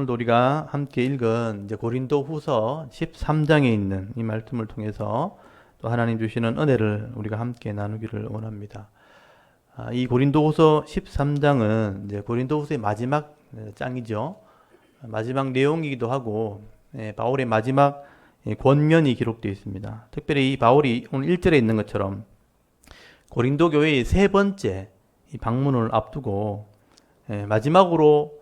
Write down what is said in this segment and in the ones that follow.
오늘도 우리가 함께 읽은 이제 고린도후서 13장에 있는 이 말씀을 통해서 또 하나님 주시는 은혜를 우리가 함께 나누기를 원합니다. 이 고린도후서 13장은 이제 고린도후서의 마지막 장이죠. 마지막 내용이기도 하고 바울의 마지막 권면이 기록되어 있습니다. 특별히 이 바울이 오늘 1절에 있는 것처럼 고린도 교회의 세 번째 이 방문을 앞두고 마지막으로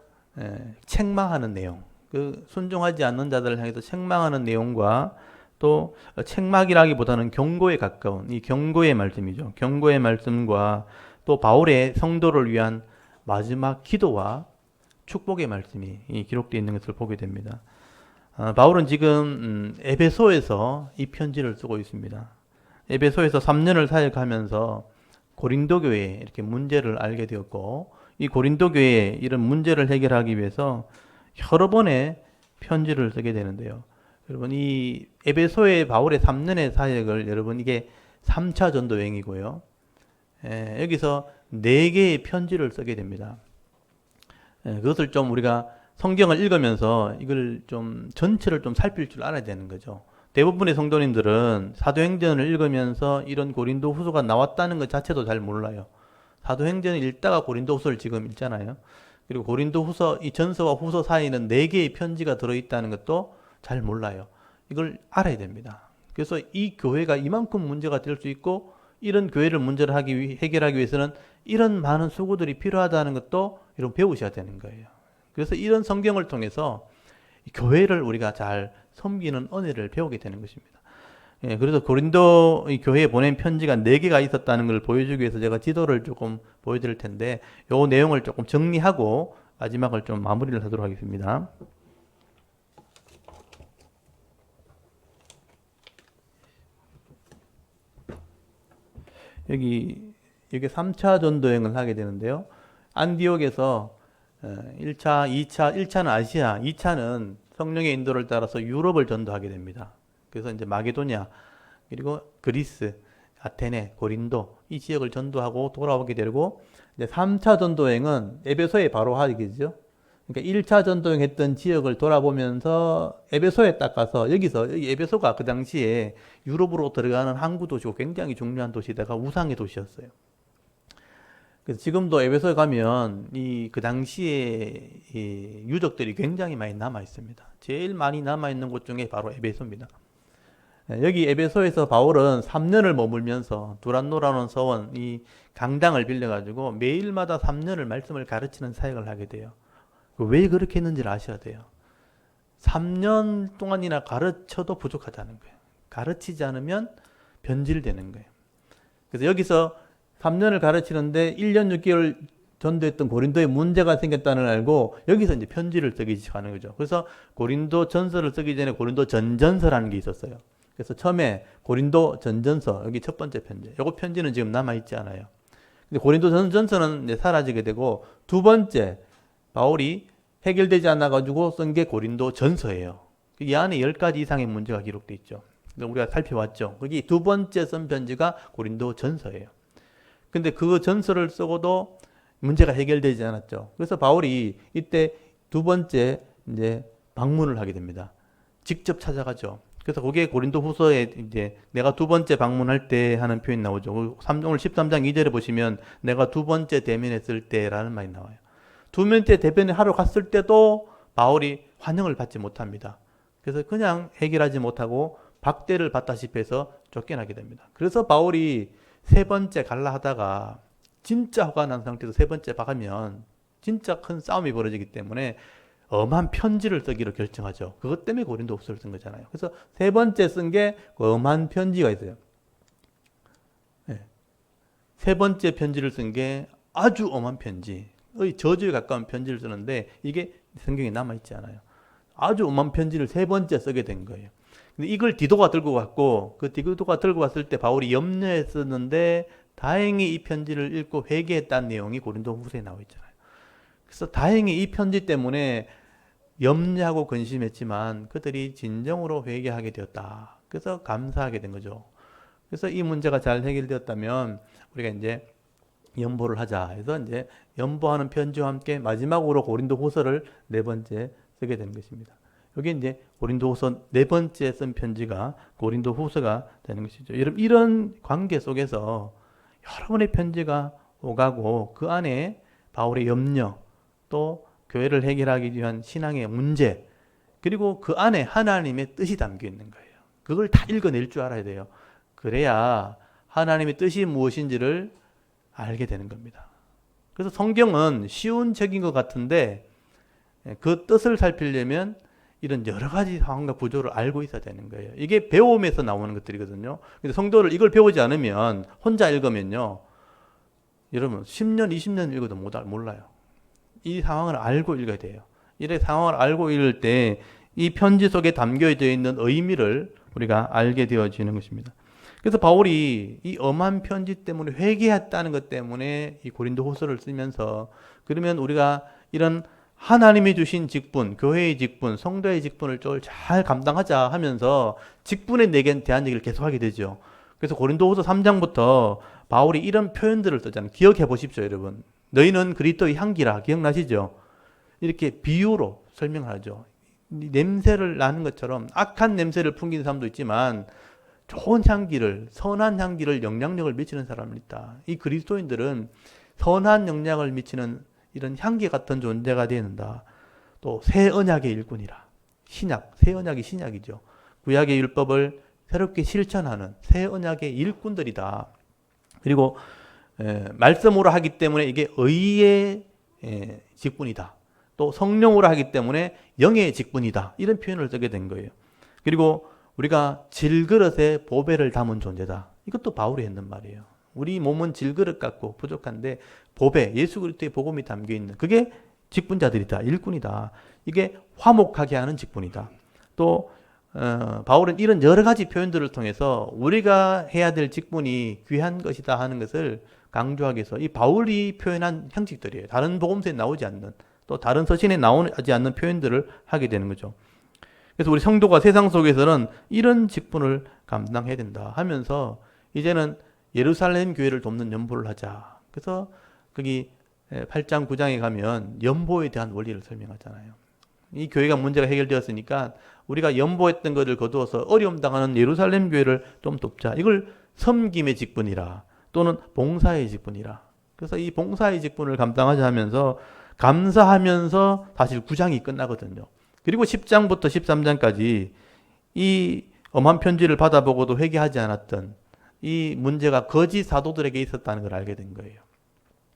책망하는 내용, 그 순종하지 않는 자들을 향해서 책망하는 내용과 또 책망이라기보다는 경고에 가까운 이 경고의 말씀이죠. 경고의 말씀과 또 바울의 성도를 위한 마지막 기도와 축복의 말씀이 기록되어 있는 것을 보게 됩니다. 바울은 지금 에베소에서 이 편지를 쓰고 있습니다. 에베소에서 3년을 사역하면서 고린도 교회에 이렇게 문제를 알게 되었고, 이 고린도 교회에 이런 문제를 해결하기 위해서 여러 번의 편지를 쓰게 되는데요. 여러분, 이 에베소의 바울의 3년의 사역을 여러분 이게 3차 전도 여행이고요. 여기서 4개의 편지를 쓰게 됩니다. 그것을 좀 우리가 성경을 읽으면서 이걸 좀 전체를 좀 살필 줄 알아야 되는 거죠. 대부분의 성도님들은 사도행전을 읽으면서 이런 고린도 후서가 나왔다는 것 자체도 잘 몰라요. 사도행전을 읽다가 고린도 후서를 지금 읽잖아요. 그리고 고린도 후서, 이 전서와 후서 사이에는 4개의 편지가 들어있다는 것도 잘 몰라요. 이걸 알아야 됩니다. 그래서 이 교회가 이만큼 문제가 될 수 있고, 이런 교회를 문제를 해결하기 위해서는 이런 많은 수고들이 필요하다는 것도 여러분 배우셔야 되는 거예요. 그래서 이런 성경을 통해서 교회를 우리가 잘 섬기는 은혜를 배우게 되는 것입니다. 그래서 고린도 이 교회에 보낸 편지가 4개가 있었다는 걸 보여주기 위해서 제가 지도를 조금 보여드릴 텐데, 요 내용을 조금 정리하고 마지막을 좀 마무리를 하도록 하겠습니다. 여기 3차 전도여행을 하게 되는데요. 안디옥에서 1차, 2차, 1차는 아시아, 2차는 성령의 인도를 따라서 유럽을 전도하게 됩니다. 그래서 이제 마게도냐, 그리고 그리스, 아테네, 고린도 이 지역을 전도하고 돌아오게 되고, 이제 3차 전도여행은 에베소에 바로 하게 되죠. 그러니까 1차 전도여행 했던 지역을 돌아보면서 에베소에 딱 가서 여기 에베소가 그 당시에 유럽으로 들어가는 항구 도시고 굉장히 중요한 도시다가 우상의 도시였어요. 그래서 지금도 에베소에 가면 그 당시에 이 유적들이 굉장히 많이 남아 있습니다. 제일 많이 남아 있는 곳 중에 바로 에베소입니다. 여기 에베소에서 바울은 3년을 머물면서 두란노라는 서원 이 강당을 빌려가지고 매일마다 3년을 말씀을 가르치는 사역을 하게 돼요. 왜 그렇게 했는지를 아셔야 돼요. 3년 동안이나 가르쳐도 부족하다는 거예요. 가르치지 않으면 변질되는 거예요. 그래서 여기서 3년을 가르치는데 1년 6개월 전도했던 고린도에 문제가 생겼다는 걸 알고 여기서 이제 편지를 쓰기 시작하는 거죠. 그래서 고린도 전서를 쓰기 전에 고린도 전전서라는 게 있었어요. 그래서 처음에 고린도 전전서, 여기 첫 번째 편지. 요거 편지는 지금 남아있지 않아요. 근데 고린도 전전서는 이제 사라지게 되고, 두 번째, 바울이 해결되지 않아가지고 쓴 게 고린도 전서예요. 이 안에 10가지 이상의 문제가 기록되어 있죠. 우리가 살펴봤죠. 거기 두 번째 쓴 편지가 고린도 전서예요. 근데 그 전서를 쓰고도 문제가 해결되지 않았죠. 그래서 바울이 이때 두 번째 이제 방문을 하게 됩니다. 직접 찾아가죠. 그래서 그게 고린도 후서에 이제 내가 두 번째 방문할 때 하는 표현이 나오죠. 오늘 13장 2절에 보시면 내가 두 번째 대면했을 때라는 말이 나와요. 두 번째 대면을 하러 갔을 때도 바울이 환영을 받지 못합니다. 그래서 그냥 해결하지 못하고 박대를 받다시피 해서 쫓겨나게 됩니다. 그래서 바울이 세 번째 갈라 하다가 진짜 화가 난 상태에서 세 번째 박으면 진짜 큰 싸움이 벌어지기 때문에 엄한 편지를 쓰기로 결정하죠. 그것 때문에 고린도 후서를 쓴 거잖아요. 그래서 세 번째 쓴 게 엄한 편지가 있어요. 세 번째 편지를 쓴 게 아주 엄한 편지, 저주에 가까운 편지를 쓰는데 이게 성경에 남아있지 않아요. 아주 엄한 편지를 세 번째 쓰게 된 거예요. 근데 이걸 디도가 들고 갔고, 그 디도가 들고 갔을 때 바울이 염려했었는데 다행히 이 편지를 읽고 회개했다는 내용이 고린도 후서에 나와 있잖아요. 그래서 다행히 이 편지 때문에 염려하고 근심했지만 그들이 진정으로 회개하게 되었다. 그래서 감사하게 된 거죠. 그래서 이 문제가 잘 해결되었다면 우리가 이제 연보를 하자 해서 이제 연보하는 편지와 함께 마지막으로 고린도 후서를 네 번째 쓰게 되는 것입니다. 여기 이제 고린도후서 네 번째 쓴 편지가 고린도후서가 되는 것이죠. 여러분 이런 관계 속에서 여러 번의 편지가 오가고 그 안에 바울의 염려 또 교회를 해결하기 위한 신앙의 문제 그리고 그 안에 하나님의 뜻이 담겨 있는 거예요. 그걸 다 읽어낼 줄 알아야 돼요. 그래야 하나님의 뜻이 무엇인지를 알게 되는 겁니다. 그래서 성경은 쉬운 책인 것 같은데 그 뜻을 살피려면 이런 여러 가지 상황과 구조를 알고 있어야 되는 거예요. 이게 배움에서 나오는 것들이거든요. 근데 성도를 이걸 배우지 않으면 혼자 읽으면요. 여러분 10년, 20년 읽어도 몰라요. 이 상황을 알고 읽어야 돼요. 이런 상황을 알고 읽을 때 이 편지 속에 담겨져 있는 의미를 우리가 알게 되어지는 것입니다. 그래서 바울이 이 엄한 편지 때문에 회개했다는 것 때문에 이 고린도후서를 쓰면서 그러면 우리가 이런 하나님이 주신 직분, 교회의 직분, 성도의 직분을 잘 감당하자 하면서 직분에 대한 얘기를 계속하게 되죠. 그래서 고린도후서 3장부터 바울이 이런 표현들을 쓰잖아요. 기억해 보십시오, 여러분. 너희는 그리스도의 향기라. 기억나시죠? 이렇게 비유로 설명을 하죠. 냄새를 나는 것처럼 악한 냄새를 풍기는 사람도 있지만 좋은 향기를, 선한 향기를 영향력을 미치는 사람이 있다. 이 그리스도인들은 선한 영향을 미치는 이런 향기 같은 존재가 되는다. 또 새 언약의 일꾼이라. 신약, 새 언약이 신약이죠. 구약의 율법을 새롭게 실천하는 새 언약의 일꾼들이다. 그리고 말씀으로 하기 때문에 이게 의의 직분이다. 또 성령으로 하기 때문에 영의 직분이다. 이런 표현을 쓰게 된 거예요. 그리고 우리가 질그릇에 보배를 담은 존재다. 이것도 바울이 했는 말이에요. 우리 몸은 질그릇 같고 부족한데 보배, 예수 그리스도의 복음이 담겨 있는 그게 직분자들이다. 일꾼이다. 이게 화목하게 하는 직분이다. 또 바울은 이런 여러 가지 표현들을 통해서 우리가 해야 될 직분이 귀한 것이다 하는 것을 강조하기 위해서 이 바울이 표현한 형식들이에요. 다른 복음서에 나오지 않는 또 다른 서신에 나오지 않는 표현들을 하게 되는 거죠. 그래서 우리 성도가 세상 속에서는 이런 직분을 감당해야 된다 하면서 이제는 예루살렘 교회를 돕는 연보를 하자. 그래서 거기 8장 9장에 가면 연보에 대한 원리를 설명하잖아요. 이 교회가 문제가 해결되었으니까 우리가 연보했던 것을 거두어서 어려움 당하는 예루살렘 교회를 좀 돕자. 이걸 섬김의 직분이라 또는 봉사의 직분이라. 그래서 이 봉사의 직분을 감당하자 하면서 감사하면서 사실 9장이 끝나거든요. 그리고 10장부터 13장까지 이 엄한 편지를 받아보고도 회개하지 않았던 이 문제가 거짓 사도들에게 있었다는 걸 알게 된 거예요.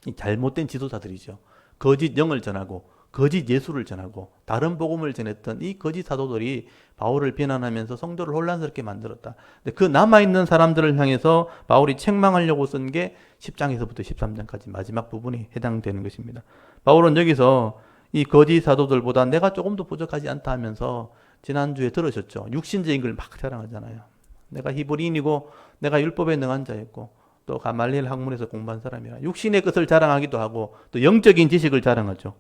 이 잘못된 지도자들이죠. 거짓 영을 전하고 거짓 예수를 전하고 다른 복음을 전했던 이 거짓 사도들이 바울을 비난하면서 성도를 혼란스럽게 만들었다. 근데 그 남아있는 사람들을 향해서 바울이 책망하려고 쓴 게 10장에서부터 13장까지 마지막 부분이 해당되는 것입니다. 바울은 여기서 이 거짓 사도들보다 내가 조금 더 부족하지 않다 하면서 지난주에 들으셨죠. 육신적인 걸 막 자랑하잖아요. 내가 히브리인이고 내가 율법에 능한 자였고 또 가말리엘 학문에서 공부한 사람이라 육신의 것을 자랑하기도 하고 또 영적인 지식을 자랑하죠.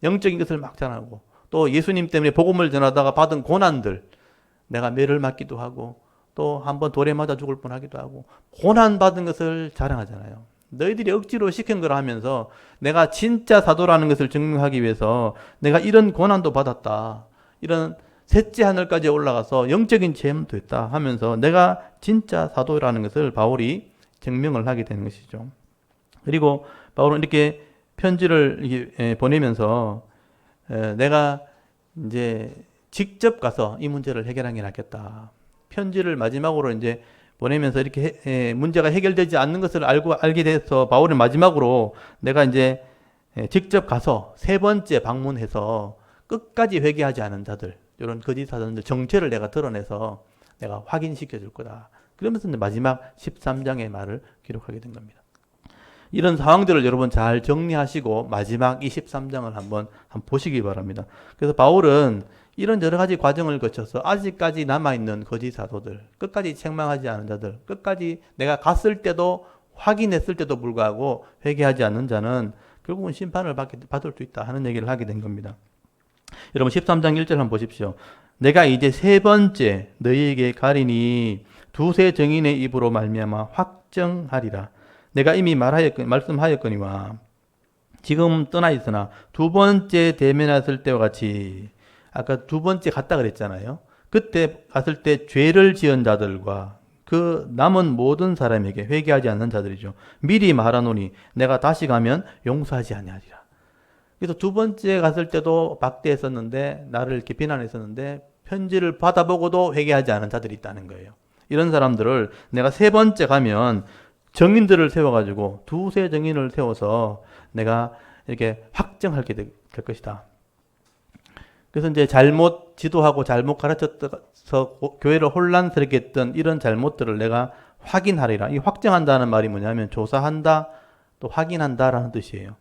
영적인 것을 막 자랑하고 또 예수님 때문에 복음을 전하다가 받은 고난들 내가 매를 맞기도 하고 또 한번 돌에 맞아 죽을 뻔하기도 하고 고난 받은 것을 자랑하잖아요. 너희들이 억지로 시킨 거라 하면서 내가 진짜 사도라는 것을 증명하기 위해서 내가 이런 고난도 받았다. 이런 셋째 하늘까지 올라가서 영적인 체험도 했다 하면서 내가 진짜 사도라는 것을 바울이 증명을 하게 되는 것이죠. 그리고 바울은 이렇게 편지를 보내면서 내가 이제 직접 가서 이 문제를 해결하는 게 낫겠다. 편지를 마지막으로 이제 보내면서 이렇게 문제가 해결되지 않는 것을 알게 돼서 바울은 마지막으로 내가 이제 직접 가서 세 번째 방문해서 끝까지 회개하지 않은 자들, 이런 거짓 사도들 정체를 내가 드러내서 내가 확인시켜 줄 거다. 그러면서 이제 마지막 13장의 말을 기록하게 된 겁니다. 이런 상황들을 여러분 잘 정리하시고 마지막 이 13장을 한번 보시기 바랍니다. 그래서 바울은 이런 여러 가지 과정을 거쳐서 아직까지 남아있는 거짓 사도들, 끝까지 책망하지 않은 자들, 끝까지 내가 갔을 때도 확인했을 때도 불구하고 회개하지 않는 자는 결국은 심판을 받을 수 있다 하는 얘기를 하게 된 겁니다. 여러분 13장 1절 한번 보십시오. 내가 이제 세 번째 너희에게 가리니 두세 증인의 입으로 말미암아 확정하리라. 내가 이미 말씀하였거니와 지금 떠나 있으나 두 번째 대면했을 때와 같이 아까 두 번째 갔다 그랬잖아요. 그때 갔을 때 죄를 지은 자들과 그 남은 모든 사람에게 회개하지 않는 자들이죠. 미리 말하노니 내가 다시 가면 용서하지 아니하리라. 그래서 두 번째 갔을 때도 박대했었는데 나를 이렇게 비난했었는데 편지를 받아보고도 회개하지 않은 자들이 있다는 거예요. 이런 사람들을 내가 세 번째 가면 정인들을 세워가지고 두세 정인을 세워서 내가 이렇게 확정하게 될 것이다. 그래서 이제 잘못 지도하고 잘못 가르쳐서 교회를 혼란스럽게 했던 이런 잘못들을 내가 확인하리라. 이 확정한다는 말이 뭐냐면 조사한다, 또 확인한다라는 뜻이에요.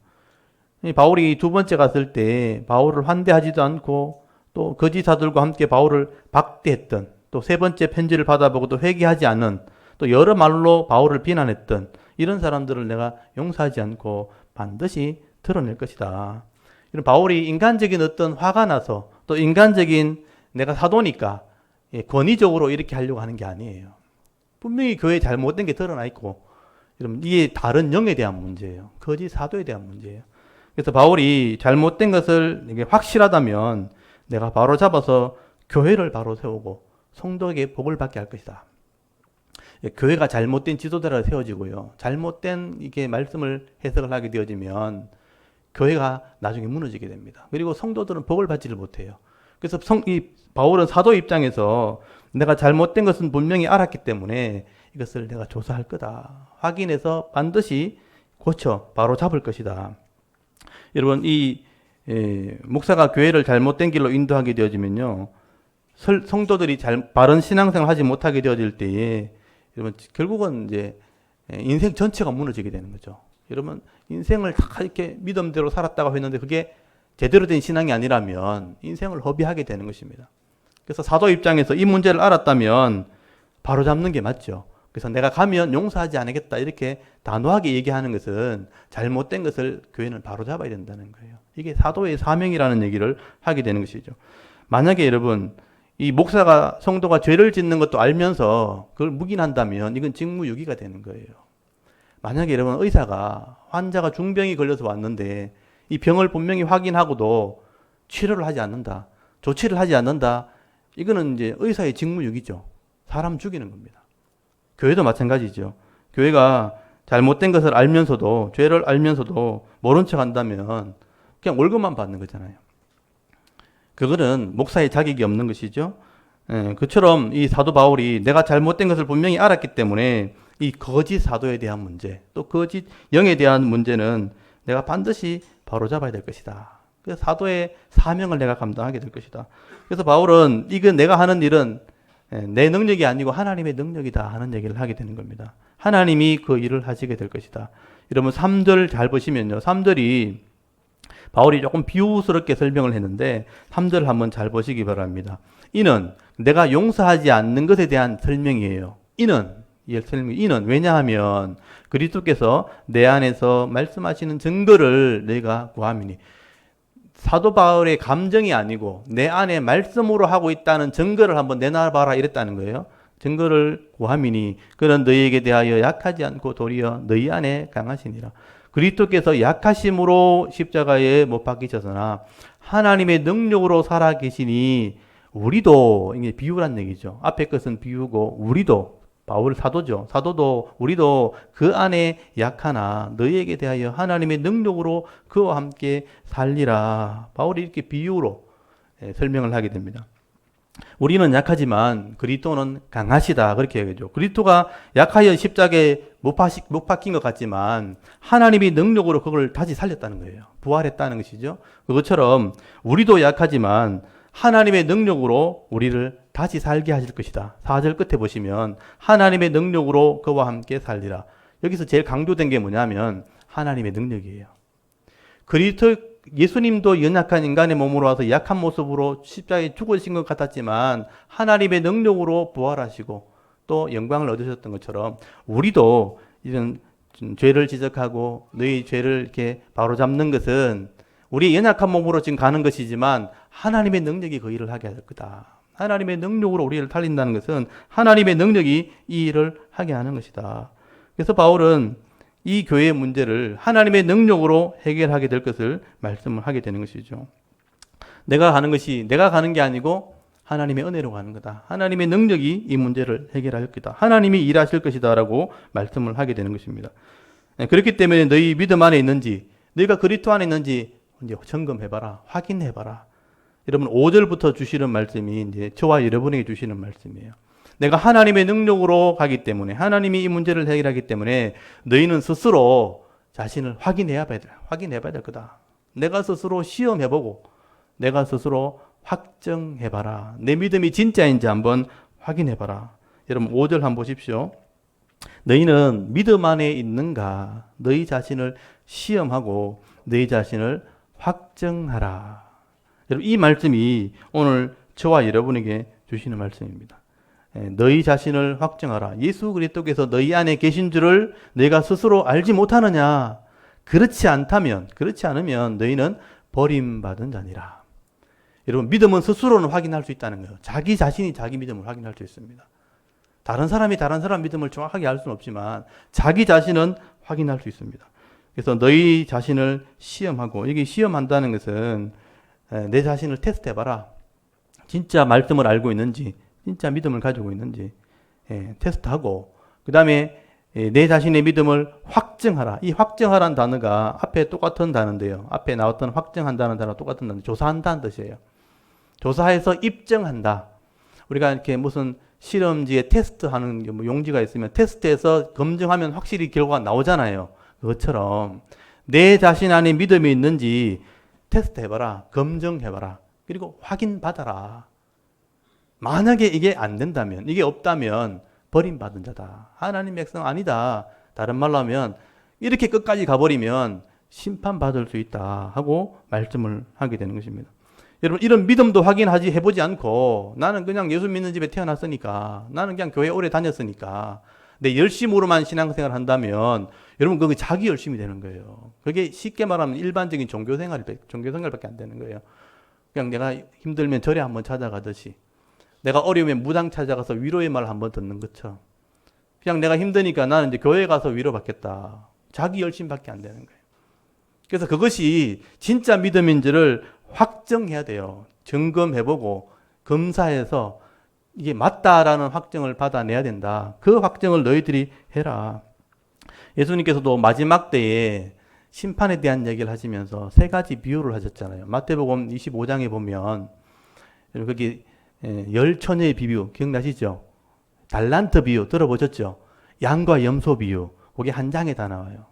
바울이 두 번째 갔을 때 바울을 환대하지도 않고 또 거짓사들과 함께 바울을 박대했던, 또 세 번째 편지를 받아보고도 회개하지 않은, 또 여러 말로 바울을 비난했던 이런 사람들을 내가 용서하지 않고 반드시 드러낼 것이다. 이런 바울이 인간적인 어떤 화가 나서 또 인간적인 내가 사도니까 권위적으로 이렇게 하려고 하는 게 아니에요. 분명히 교회에 잘못된 게 드러나 있고 이게 다른 영에 대한 문제예요. 거짓 사도에 대한 문제예요. 그래서 바울이 잘못된 것을 이게 확실하다면 내가 바로 잡아서 교회를 바로 세우고 성도에게 복을 받게 할 것이다. 교회가 잘못된 지도자로 세워지고요. 잘못된 이게 말씀을 해석을 하게 되어지면 교회가 나중에 무너지게 됩니다. 그리고 성도들은 복을 받지를 못해요. 그래서 이 바울은 사도 입장에서 내가 잘못된 것은 분명히 알았기 때문에 이것을 내가 조사할 거다. 확인해서 반드시 고쳐 바로 잡을 것이다. 여러분 이 목사가 교회를 잘못된 길로 인도하게 되어지면요. 성도들이 바른 신앙생활을 하지 못하게 되어질 때에 여러분 결국은 이제 인생 전체가 무너지게 되는 거죠. 여러분 인생을 다 이렇게 믿음대로 살았다고 했는데 그게 제대로 된 신앙이 아니라면 인생을 허비하게 되는 것입니다. 그래서 사도 입장에서 이 문제를 알았다면 바로 잡는 게 맞죠. 그래서 내가 가면 용서하지 않겠다 이렇게 단호하게 얘기하는 것은 잘못된 것을 교회는 바로 잡아야 된다는 거예요. 이게 사도의 사명이라는 얘기를 하게 되는 것이죠. 만약에 여러분 이 목사가 성도가 죄를 짓는 것도 알면서 그걸 묵인한다면 이건 직무유기가 되는 거예요. 만약에 여러분 의사가 환자가 중병이 걸려서 왔는데 이 병을 분명히 확인하고도 치료를 하지 않는다, 조치를 하지 않는다, 이거는 이제 의사의 직무유기죠. 사람 죽이는 겁니다. 교회도 마찬가지죠. 교회가 잘못된 것을 알면서도 죄를 알면서도 모른 척 한다면 그냥 월급만 받는 거잖아요. 그거는 목사의 자격이 없는 것이죠. 그처럼 이 사도 바울이 내가 잘못된 것을 분명히 알았기 때문에 이 거짓 사도에 대한 문제, 또 거짓 영에 대한 문제는 내가 반드시 바로잡아야 될 것이다. 그래서 사도의 사명을 내가 감당하게 될 것이다. 그래서 바울은 이거 내가 하는 일은 내 능력이 아니고 하나님의 능력이다 하는 얘기를 하게 되는 겁니다. 하나님이 그 일을 하시게 될 것이다. 여러분 3절 잘 보시면요. 3절이 바울이 조금 비유스럽게 설명을 했는데 3절을 한번 잘 보시기 바랍니다. 이는 내가 용서하지 않는 것에 대한 설명이에요. 이는 왜냐하면 그리스도께서 내 안에서 말씀하시는 증거를 내가 구함이니. 사도 바울의 감정이 아니고 내 안에 말씀으로 하고 있다는 증거를 한번 내놔봐라 이랬다는 거예요. 증거를 구함이니 그는 너희에게 대하여 약하지 않고 도리어 너희 안에 강하시니라. 그리스도께서 약하심으로 십자가에 못 박히셨으나 하나님의 능력으로 살아계시니 우리도, 이게 비유란 얘기죠. 앞에 것은 비유고 우리도, 바울 사도죠. 사도도 우리도 그 안에 약하나 너희에게 대하여 하나님의 능력으로 그와 함께 살리라. 바울이 이렇게 비유로 설명을 하게 됩니다. 우리는 약하지만 그리스도는 강하시다 그렇게 얘기하죠. 그리스도가 약하여 십자가에 못 박힌 것 같지만 하나님이 능력으로 그걸 다시 살렸다는 거예요. 부활했다는 것이죠. 그것처럼 우리도 약하지만 하나님의 능력으로 우리를 다시 살게 하실 것이다. 4절 끝에 보시면 하나님의 능력으로 그와 함께 살리라. 여기서 제일 강조된 게 뭐냐면 하나님의 능력이에요. 예수님도 연약한 인간의 몸으로 와서 약한 모습으로 십자가에 죽으신 것 같았지만 하나님의 능력으로 부활하시고 또 영광을 얻으셨던 것처럼 우리도 이런 죄를 지적하고 너희 죄를 이렇게 바로잡는 것은 우리의 연약한 몸으로 지금 가는 것이지만 하나님의 능력이 그 일을 하게 할 거다. 하나님의 능력으로 우리를 살린다는 것은 하나님의 능력이 이 일을 하게 하는 것이다. 그래서 바울은 이 교회의 문제를 하나님의 능력으로 해결하게 될 것을 말씀을 하게 되는 것이죠. 내가 가는 게 아니고 하나님의 은혜로 가는 거다. 하나님의 능력이 이 문제를 해결할 거다. 하나님이 일하실 것이다라고 말씀을 하게 되는 것입니다. 그렇기 때문에 너희 믿음 안에 있는지, 너희가 그리스도 안에 있는지 이제 점검해봐라, 확인해봐라. 여러분 5절부터 주시는 말씀이 이제 저와 여러분에게 주시는 말씀이에요. 내가 하나님의 능력으로 가기 때문에, 하나님이 이 문제를 해결하기 때문에 너희는 스스로 자신을 확인해봐야 될 거다. 내가 스스로 시험해보고 내가 스스로 확정해봐라. 내 믿음이 진짜인지 한번 확인해봐라. 여러분 5절 한번 보십시오. 너희는 믿음 안에 있는가? 너희 자신을 시험하고 너희 자신을 확정하라. 여러분 이 말씀이 오늘 저와 여러분에게 주시는 말씀입니다. 너희 자신을 확정하라. 예수 그리스도께서 너희 안에 계신 줄을 너희가 스스로 알지 못하느냐? 그렇지 않으면 너희는 버림받은 자니라. 여러분 믿음은 스스로는 확인할 수 있다는 거예요. 자기 자신이 자기 믿음을 확인할 수 있습니다. 다른 사람이 다른 사람 믿음을 정확하게 알 수는 없지만 자기 자신은 확인할 수 있습니다. 그래서 너희 자신을 시험하고, 여기 시험한다는 것은 내 자신을 테스트해봐라. 진짜 말씀을 알고 있는지, 진짜 믿음을 가지고 있는지 테스트하고, 그 다음에 내 자신의 믿음을 확증하라. 이 확증하라는 단어가 앞에 똑같은 단어인데요. 앞에 나왔던 확증한다는 단어가 똑같은 단어, 조사한다는 뜻이에요. 조사해서 입증한다. 우리가 이렇게 무슨 실험지에 테스트하는 뭐 용지가 있으면 테스트해서 검증하면 확실히 결과가 나오잖아요. 그것처럼 내 자신 안에 믿음이 있는지 테스트해봐라. 검증해봐라. 그리고 확인받아라. 만약에 이게 안 된다면, 이게 없다면 버림받은 자다. 하나님 백성 아니다. 다른 말로 하면 이렇게 끝까지 가버리면 심판받을 수 있다 하고 말씀을 하게 되는 것입니다. 여러분 이런 믿음도 해보지 않고 나는 그냥 예수 믿는 집에 태어났으니까, 나는 그냥 교회 오래 다녔으니까 내 열심으로만 신앙생활을 한다면 여러분 그게 자기 열심이 되는 거예요. 그게 쉽게 말하면 일반적인 종교생활밖에 안 되는 거예요. 그냥 내가 힘들면 절에 한번 찾아가듯이, 내가 어려우면 무당 찾아가서 위로의 말을 한번 듣는 것처럼, 그냥 내가 힘드니까 나는 이제 교회 가서 위로받겠다. 자기 열심밖에 안 되는 거예요. 그래서 그것이 진짜 믿음인지를 확정해야 돼요. 점검해보고 검사해서 이게 맞다라는 확정을 받아내야 된다. 그 확정을 너희들이 해라. 예수님께서도 마지막 때에 심판에 대한 얘기를 하시면서 세 가지 비유를 하셨잖아요. 마태복음 25장에 보면 거기 열처녀의 비유 기억나시죠? 달란트 비유 들어보셨죠? 양과 염소 비유, 그게 한 장에 다 나와요.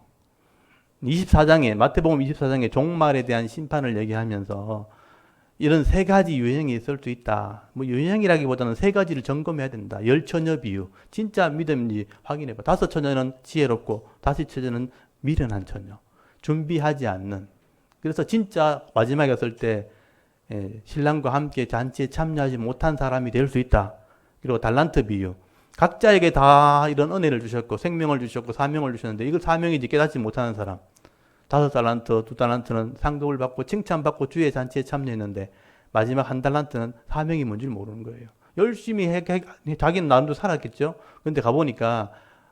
24장에, 마태복음 24장에 종말에 대한 심판을 얘기하면서 이런 세 가지 유형이 있을 수 있다. 뭐 유형이라기보다는 세 가지를 점검해야 된다. 열처녀 비유, 진짜 믿음인지 확인해봐. 5처녀는 지혜롭고 5처녀는 미련한 처녀, 준비하지 않는. 그래서 진짜 마지막에 왔을 때 신랑과 함께 잔치에 참여하지 못한 사람이 될 수 있다. 그리고 달란트 비유, 각자에게 다 이런 은혜를 주셨고 생명을 주셨고 사명을 주셨는데 이걸 사명인지 깨닫지 못하는 사람, 5달란트, 2달란트는 상급을 받고 칭찬받고 주의 잔치에 참여했는데 마지막 1달란트는 사명이 뭔지 모르는 거예요. 열심히 자기는 나름대로 살았겠죠. 그런데 가보니까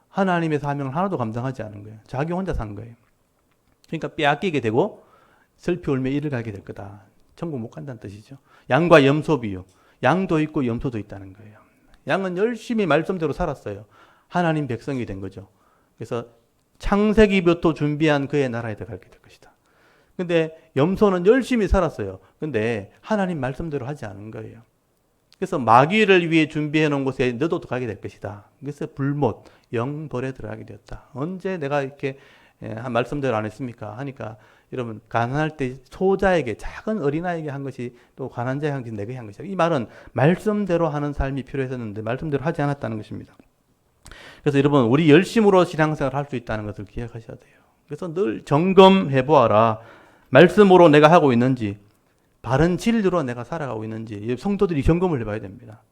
하나님의 사명을 하나도 감당하지 않은 거예요. 자기 혼자 산 거예요. 그러니까 빼앗기게 되고 슬피 울며 이를 가게 될 거다. 천국 못 간다는 뜻이죠. 양과 염소 비유, 양도 있고 염소도 있다는 거예요. 양은 열심히 말씀대로 살았어요. 하나님 백성이 된 거죠. 그래서 창세기부터 준비한 그의 나라에 들어가게 될 것이다. 근데 염소는 열심히 살았어요. 근데 하나님 말씀대로 하지 않은 거예요. 그래서 마귀를 위해 준비해 놓은 곳에 너도 가게 될 것이다. 그래서 불못, 영벌에 들어가게 되었다. 언제 내가 이렇게 말씀대로 안 했습니까? 하니까 여러분 가난할 때 소자에게, 작은 어린아이에게 한 것이 또 가난한 자에게 한 것이 내게 한 것이다. 이 말은 말씀대로 하는 삶이 필요했었는데 말씀대로 하지 않았다는 것입니다. 그래서 여러분 우리 열심으로 신앙생활을 할 수 있다는 것을 기억하셔야 돼요. 그래서 늘 점검해 보아라. 말씀으로 내가 하고 있는지, 바른 진리로 내가 살아가고 있는지 성도들이 점검을 해봐야 됩니다.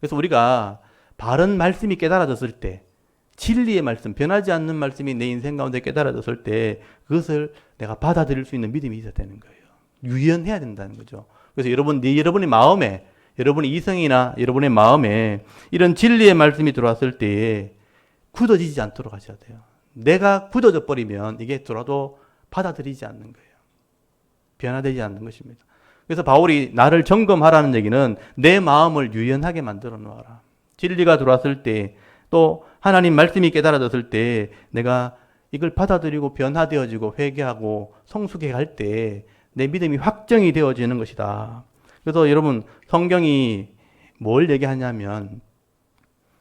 그래서 우리가 바른 말씀이 깨달아졌을 때, 진리의 말씀, 변하지 않는 말씀이 내 인생 가운데 깨달아졌을 때 그것을 내가 받아들일 수 있는 믿음이 있어야 되는 거예요. 유연해야 된다는 거죠. 그래서 여러분의 마음에, 여러분의 이성이나 여러분의 마음에 이런 진리의 말씀이 들어왔을 때 굳어지지 않도록 하셔야 돼요. 내가 굳어져 버리면 이게 들어도 받아들이지 않는 거예요. 변화되지 않는 것입니다. 그래서 바울이 나를 점검하라는 얘기는 내 마음을 유연하게 만들어 놓아라. 진리가 들어왔을 때, 또 하나님 말씀이 깨달아졌을 때 내가 이걸 받아들이고 변화되어지고 회개하고 성숙해 갈 때 내 믿음이 확정이 되어지는 것이다. 그래서 여러분, 성경이 뭘 얘기하냐면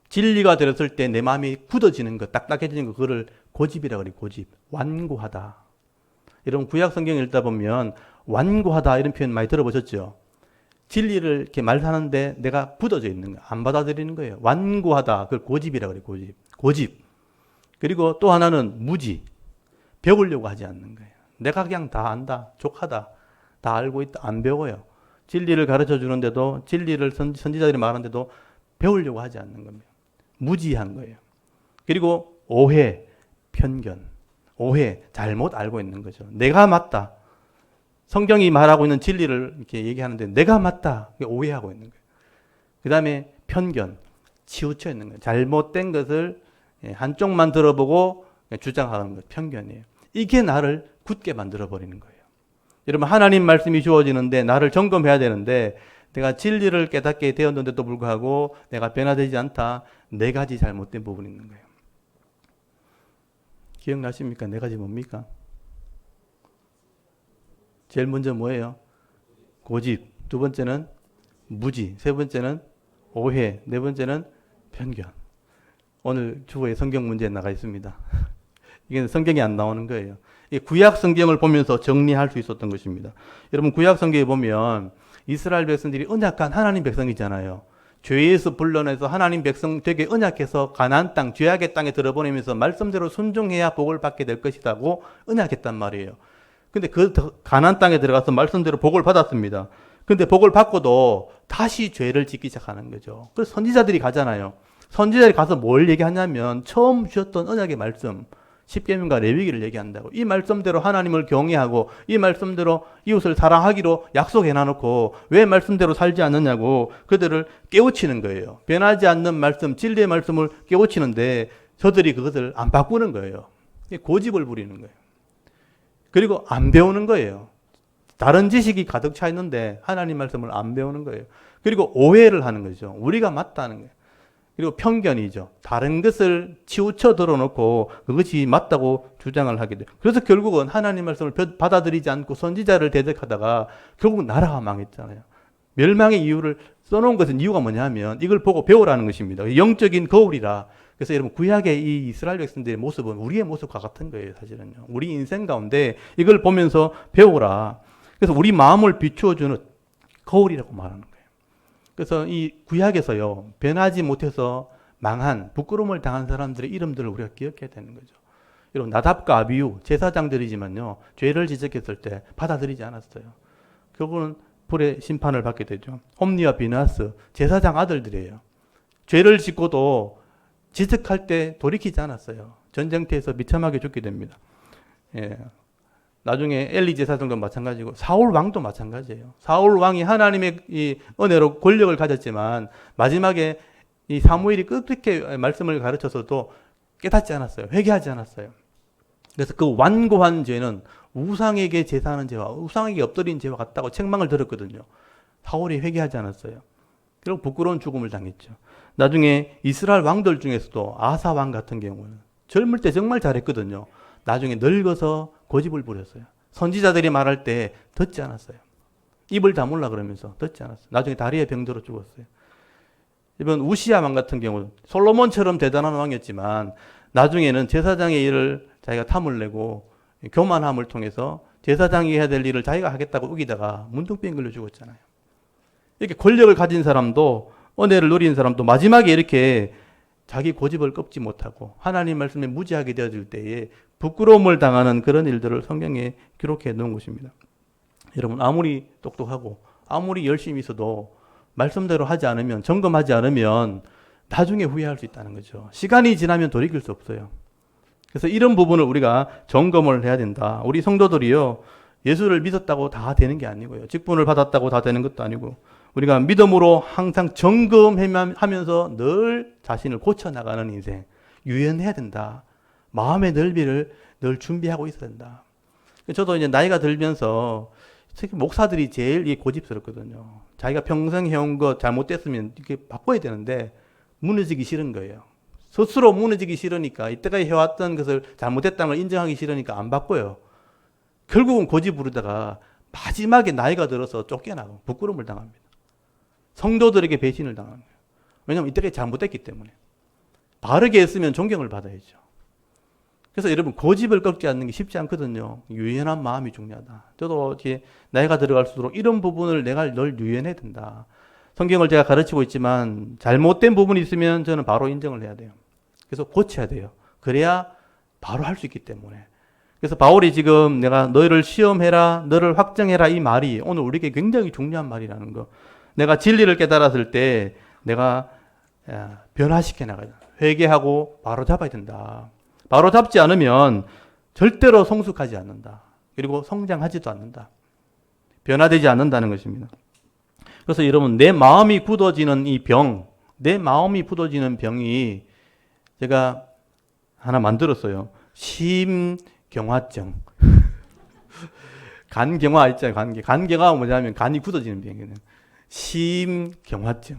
진리가 들었을 때 내 마음이 굳어지는 것, 딱딱해지는 것, 그거를 고집이라고 그래요. 고집. 완고하다. 여러분, 구약 성경 읽다 보면 완고하다 이런 표현 많이 들어보셨죠? 진리를 이렇게 말하는데 내가 굳어져 있는 거예요. 안 받아들이는 거예요. 완고하다. 그걸 고집이라고 그래요. 고집. 고집. 그리고 또 하나는 무지. 배우려고 하지 않는 거예요. 내가 그냥 다 안다. 족하다. 다 알고 있다. 안 배워요. 진리를 가르쳐 주는데도, 진리를 선지자들이 말하는데도 배우려고 하지 않는 겁니다. 무지한 거예요. 그리고 오해, 편견. 오해, 잘못 알고 있는 거죠. 내가 맞다. 성경이 말하고 있는 진리를 이렇게 얘기하는데 내가 맞다. 오해하고 있는 거예요. 그 다음에 편견, 치우쳐 있는 거예요. 잘못된 것을 한쪽만 들어보고 주장하는 것, 편견이에요. 이게 나를 굳게 만들어버리는 거예요. 여러분, 하나님 말씀이 주어지는데 나를 점검해야 되는데 내가 진리를 깨닫게 되었는데도 불구하고 내가 변화되지 않다. 네 가지 잘못된 부분이 있는 거예요. 기억나십니까? 네 가지 뭡니까? 제일 먼저 뭐예요? 고집. 두 번째는 무지. 세 번째는 오해. 네 번째는 편견. 오늘 주보에 성경 문제에 나가 있습니다. 이게 성경이 안 나오는 거예요. 구약 성경을 보면서 정리할 수 있었던 것입니다. 여러분, 구약 성경에 보면 이스라엘 백성들이 언약한 하나님 백성이잖아요. 죄에서 불러내서 하나님 백성 되게 언약해서 가나안 땅, 죄악의 땅에 들어보내면서 말씀대로 순종해야 복을 받게 될 것이라고 언약했단 말이에요. 근데 그 가나안 땅에 들어가서 말씀대로 복을 받았습니다. 근데 복을 받고도 다시 죄를 짓기 시작하는 거죠. 그래서 선지자들이 가잖아요. 선지자들이 가서 뭘 얘기하냐면 처음 주셨던 언약의 말씀, 십계명과 레위기를 얘기한다고. 이 말씀대로 하나님을 경외하고 이 말씀대로 이웃을 사랑하기로 약속해 놔놓고 왜 말씀대로 살지 않느냐고 그들을 깨우치는 거예요. 변하지 않는 말씀, 진리의 말씀을 깨우치는데 저들이 그것을 안 바꾸는 거예요. 고집을 부리는 거예요. 그리고 안 배우는 거예요. 다른 지식이 가득 차 있는데 하나님 말씀을 안 배우는 거예요. 그리고 오해를 하는 거죠. 우리가 맞다는 거예요. 그리고 편견이죠. 다른 것을 치우쳐 들어놓고 그것이 맞다고 주장을 하게 돼요. 그래서 결국은 하나님 말씀을 받아들이지 않고 선지자를 대적하다가 결국 나라가 망했잖아요. 멸망의 이유를 써놓은 것은 이유가 뭐냐면 이걸 보고 배우라는 것입니다. 영적인 거울이라. 그래서 여러분, 구약의 이 이스라엘 백성들의 모습은 우리의 모습과 같은 거예요. 사실은요. 우리 인생 가운데 이걸 보면서 배우라. 그래서 우리 마음을 비추어주는 거울이라고 말하는 거예요. 그래서 이 구약에서요, 변하지 못해서 망한, 부끄러움을 당한 사람들의 이름들을 우리가 기억해야 되는 거죠. 여러분, 나답과 아비후 제사장들이지만요, 죄를 지적했을 때 받아들이지 않았어요. 결국은 불의 심판을 받게 되죠. 홈리와 비나스 제사장 아들들이에요. 죄를 짓고도 지적할 때 돌이키지 않았어요. 전쟁터에서 비참하게 죽게 됩니다. 예. 나중에 엘리 제사장도 마찬가지고 사울 왕도 마찬가지예요. 사울 왕이 하나님의 이 은혜로 권력을 가졌지만 마지막에 이 사무엘이 끝없게 말씀을 가르쳐서도 깨닫지 않았어요. 회개하지 않았어요. 그래서 그 완고한 죄는 우상에게 제사하는 죄와 우상에게 엎드린 죄와 같다고 책망을 들었거든요. 사울이 회개하지 않았어요. 결국 부끄러운 죽음을 당했죠. 나중에 이스라엘 왕들 중에서도 아사 왕 같은 경우는 젊을 때 정말 잘했거든요. 나중에 늙어서 고집을 부렸어요. 선지자들이 말할 때 듣지 않았어요. 입을 다물라 그러면서 듣지 않았어요. 나중에 다리에 병들어 죽었어요. 이번 우시야 왕 같은 경우는 솔로몬처럼 대단한 왕이었지만 나중에는 제사장의 일을 자기가 탐을 내고 교만함을 통해서 제사장이 해야 될 일을 자기가 하겠다고 우기다가 문둥병 걸려 죽었잖아요. 이렇게 권력을 가진 사람도 은혜를 누린 사람도 마지막에 이렇게 자기 고집을 꺾지 못하고 하나님 말씀에 무지하게 되어질 때에 부끄러움을 당하는 그런 일들을 성경에 기록해 놓은 것입니다. 여러분, 아무리 똑똑하고 아무리 열심히 있어도 말씀대로 하지 않으면, 점검하지 않으면 나중에 후회할 수 있다는 거죠. 시간이 지나면 돌이킬 수 없어요. 그래서 이런 부분을 우리가 점검을 해야 된다. 우리 성도들이요, 예수를 믿었다고 다 되는 게 아니고요. 직분을 받았다고 다 되는 것도 아니고 우리가 믿음으로 항상 점검하면서 늘 자신을 고쳐나가는 인생, 유연해야 된다. 마음의 넓이를 늘 준비하고 있어야 된다. 저도 이제 나이가 들면서 특히 목사들이 제일 이게 고집스럽거든요. 자기가 평생 해온 거 잘못됐으면 이렇게 바꿔야 되는데 무너지기 싫은 거예요. 스스로 무너지기 싫으니까 이때까지 해왔던 것을 잘못됐다는 걸 인정하기 싫으니까 안 바꿔요. 결국은 고집 부르다가 마지막에 나이가 들어서 쫓겨나고 부끄러움을 당합니다. 성도들에게 배신을 당하는 거예요. 왜냐하면 이때까지 잘못됐기 때문에. 바르게 했으면 존경을 받아야죠. 그래서 여러분 고집을 꺾지 않는 게 쉽지 않거든요. 유연한 마음이 중요하다. 저도 이렇게 나이가 들어갈수록 이런 부분을 내가 늘 유연해야 된다. 성경을 제가 가르치고 있지만 잘못된 부분이 있으면 저는 바로 인정을 해야 돼요. 그래서 고쳐야 돼요. 그래야 바로 할 수 있기 때문에. 그래서 바울이 지금 내가 너희를 시험해라, 너를 확정해라 이 말이 오늘 우리에게 굉장히 중요한 말이라는 거. 내가 진리를 깨달았을 때 내가 변화시켜 나가야 된다. 회개하고 바로 잡아야 된다. 바로 잡지 않으면 절대로 성숙하지 않는다. 그리고 성장하지도 않는다. 변화되지 않는다는 것입니다. 그래서 여러분 내 마음이 굳어지는 이 병, 내 마음이 굳어지는 병이 제가 하나 만들었어요. 심경화증. 간경화 있잖아요. 간경화가 뭐냐면 간이 굳어지는 병이에요. 심경화증.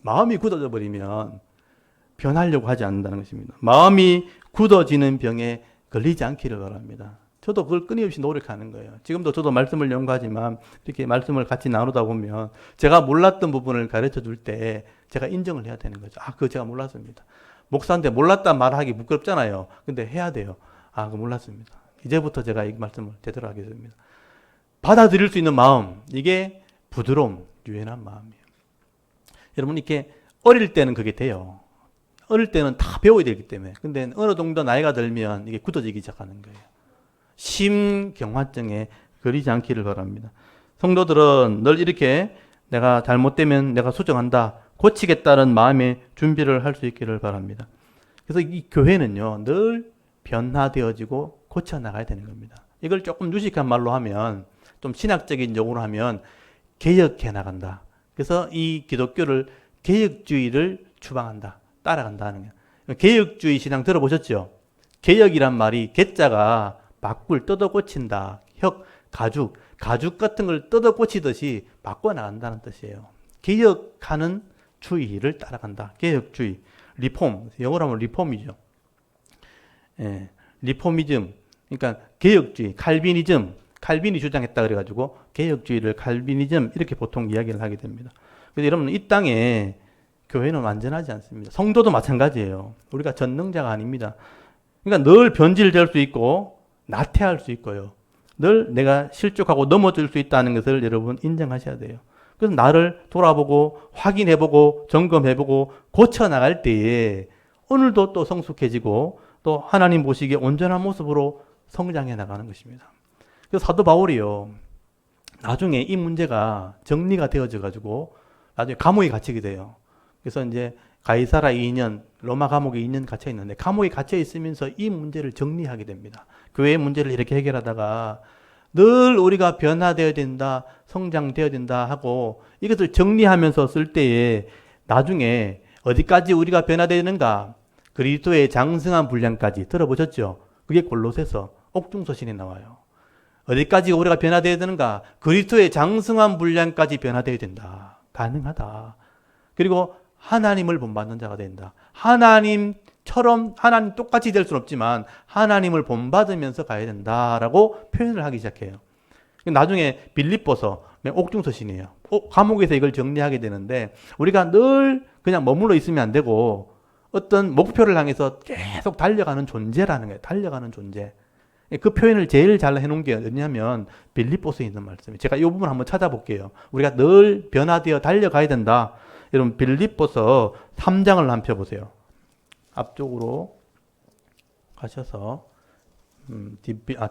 마음이 굳어져 버리면 변하려고 하지 않는다는 것입니다. 마음이 굳어지는 병에 걸리지 않기를 바랍니다. 저도 그걸 끊임없이 노력하는 거예요. 지금도 저도 말씀을 연구하지만 이렇게 말씀을 같이 나누다 보면 제가 몰랐던 부분을 가르쳐 줄 때 제가 인정을 해야 되는 거죠. 그거 제가 몰랐습니다. 목사인데 몰랐다 말하기 부끄럽잖아요. 근데 해야 돼요. 그거 몰랐습니다. 이제부터 제가 이 말씀을 제대로 하겠습니다. 받아들일 수 있는 마음, 이게 부드러움, 유연한 마음이에요. 여러분 이렇게 어릴 때는 그게 돼요. 어릴 때는 다 배워야 되기 때문에. 근데 어느 정도 나이가 들면 이게 굳어지기 시작하는 거예요. 심경화증에 걸리지 않기를 바랍니다. 성도들은 늘 이렇게 내가 잘못되면 내가 수정한다, 고치겠다는 마음의 준비를 할 수 있기를 바랍니다. 그래서 이 교회는요, 늘 변화되어지고 고쳐나가야 되는 겁니다. 이걸 조금 유식한 말로 하면, 좀 신학적인 용어로 하면 개혁해 나간다. 그래서 이 기독교를 개혁주의를 추방한다. 따라간다는 거예요. 개혁주의 신앙 들어보셨죠? 개혁이란 말이 개자가 바꿀, 뜯어 고친다. 혁, 가죽 같은 걸 뜯어 고치듯이 바꿔 나간다는 뜻이에요. 개혁하는 주의를 따라간다. 개혁주의. 리폼, 영어로 하면 리폼이죠. 리포미즘, 그러니까 개혁주의, 칼빈이 주장했다 그래가지고 개혁주의를 칼빈이즘 이렇게 보통 이야기를 하게 됩니다. 그래서 여러분 이 땅에 교회는 완전하지 않습니다. 성도도 마찬가지예요. 우리가 전능자가 아닙니다. 그러니까 늘 변질될 수 있고 나태할 수 있고요. 늘 내가 실족하고 넘어질 수 있다는 것을 여러분 인정하셔야 돼요. 그래서 나를 돌아보고 확인해보고 점검해보고 고쳐나갈 때에 오늘도 또 성숙해지고 또 하나님 보시기에 온전한 모습으로 성장해 나가는 것입니다. 그래서 사도 바울이요, 나중에 이 문제가 정리가 되어져 가지고 나중에 감옥에 갇히게 돼요. 그래서 이제 가이사라 2년, 로마 감옥에 2년 갇혀 있는데 감옥에 갇혀 있으면서 이 문제를 정리하게 됩니다. 교회의 문제를 이렇게 해결하다가 늘 우리가 변화되어야 된다, 성장되어야 된다 하고 이것을 정리하면서 쓸 때에 나중에 어디까지 우리가 변화되는가? 그리스도의 장성한 분량까지 들어보셨죠? 그게 골로새서 옥중서신에 나와요. 어디까지 우리가 변화되어야 되는가? 그리스도의 장성한 분량까지 변화되어야 된다. 가능하다. 그리고 하나님을 본받는 자가 된다. 하나님처럼 하나님 똑같이 될 수는 없지만 하나님을 본받으면서 가야 된다라고 표현을 하기 시작해요. 나중에 빌립보서 옥중서신이에요. 감옥에서 이걸 정리하게 되는데 우리가 늘 그냥 머물러 있으면 안 되고 어떤 목표를 향해서 계속 달려가는 존재라는 거예요. 달려가는 존재. 그 표현을 제일 잘 해놓은 게 어디냐면 빌립보서에 있는 말씀이에요. 제가 이 부분 한번 찾아볼게요. 우리가 늘 변화되어 달려가야 된다. 여러분 빌립보서 3장을 한번 펴보세요. 앞쪽으로 가셔서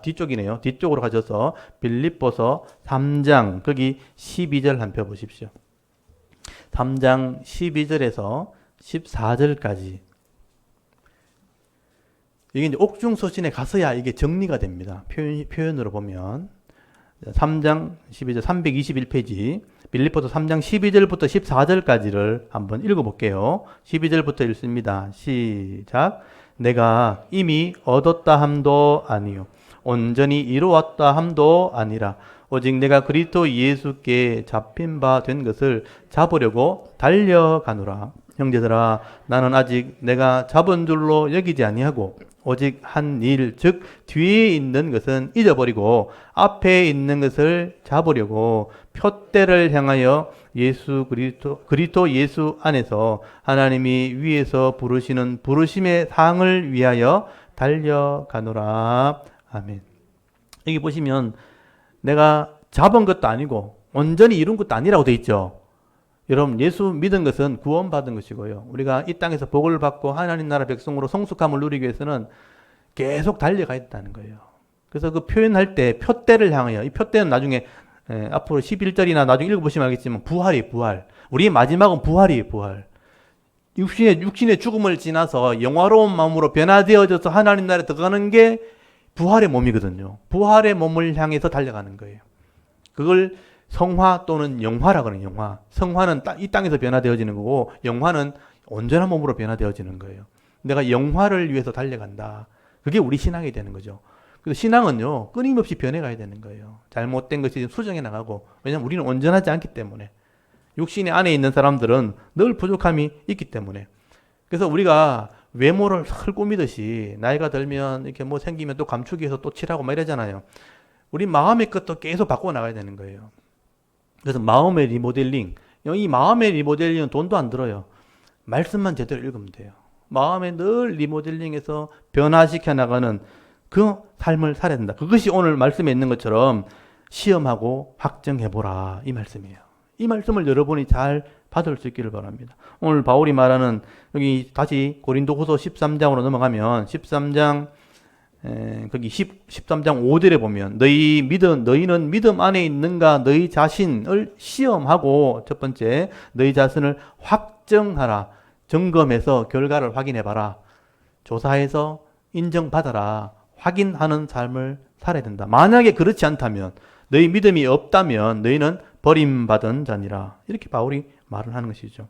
뒤쪽이네요. 뒤쪽으로 가셔서 빌립보서 3장 거기 12절 한번 펴보십시오. 3장 12절에서 14절까지 이게 이제 옥중서신에 가서야 이게 정리가 됩니다. 표현으로 보면 3장 12절 321페이지 빌립보서 3장 12절부터 14절까지를 한번 읽어볼게요. 12절부터 읽습니다. 시작. 내가 이미 얻었다 함도 아니요 온전히 이루었다 함도 아니라 오직 내가 그리스도 예수께 잡힌 바 된 것을 잡으려고 달려가노라. 형제들아, 나는 아직 내가 잡은 줄로 여기지 아니하고 오직 한 일, 즉 뒤에 있는 것은 잊어버리고 앞에 있는 것을 잡으려고 표대를 향하여 예수 그리스도 예수 안에서 하나님이 위에서 부르시는 부르심의 상을 위하여 달려가노라. 아멘. 여기 보시면 내가 잡은 것도 아니고 온전히 이룬 것도 아니라고 돼 있죠. 여러분, 예수 믿은 것은 구원받은 것이고요. 우리가 이 땅에서 복을 받고 하나님 나라 백성으로 성숙함을 누리기 위해서는 계속 달려가야 된다는 거예요. 그래서 그 표현할 때 표대를 향하여, 이 표대는 나중에 앞으로 11절이나 나중에 읽어보시면 알겠지만 부활이 부활. 우리의 마지막은 부활이에요, 부활. 육신의 죽음을 지나서 영화로운 마음으로 변화되어져서 하나님 나라에 들어가는 게 부활의 몸이거든요. 부활의 몸을 향해서 달려가는 거예요. 그걸 성화 또는 영화라 그러는 영화. 성화는 이 땅에서 변화되어지는 거고 영화는 온전한 몸으로 변화되어지는 거예요. 내가 영화를 위해서 달려간다. 그게 우리 신앙이 되는 거죠. 그래서 신앙은요, 끊임없이 변해가야 되는 거예요. 잘못된 것이 수정해 나가고, 왜냐하면 우리는 온전하지 않기 때문에. 육신의 안에 있는 사람들은 늘 부족함이 있기 때문에. 그래서 우리가 외모를 늘 꾸미듯이 나이가 들면 이렇게 뭐 생기면 또 감추기 위해서 또 칠하고 막 이러잖아요. 우리 마음의 것도 계속 바꿔 나가야 되는 거예요. 그래서 마음의 리모델링. 이 마음의 리모델링은 돈도 안 들어요. 말씀만 제대로 읽으면 돼요. 마음에 늘 리모델링해서 변화시켜 나가는 그 삶을 살아야 된다. 그것이 오늘 말씀에 있는 것처럼 시험하고 확정해보라. 이 말씀이에요. 이 말씀을 여러분이 잘 받을 수 있기를 바랍니다. 오늘 바울이 말하는 여기 다시 고린도후서 13장으로 넘어가면 13장 거기 13장 5절에 보면 너희는 믿음 안에 있는가 너희 자신을 시험하고 첫 번째 너희 자신을 확정하라. 점검해서 결과를 확인해봐라. 조사해서 인정받아라. 확인하는 삶을 살아야 된다. 만약에 그렇지 않다면 너희 믿음이 없다면 너희는 버림받은 자니라. 이렇게 바울이 말을 하는 것이죠.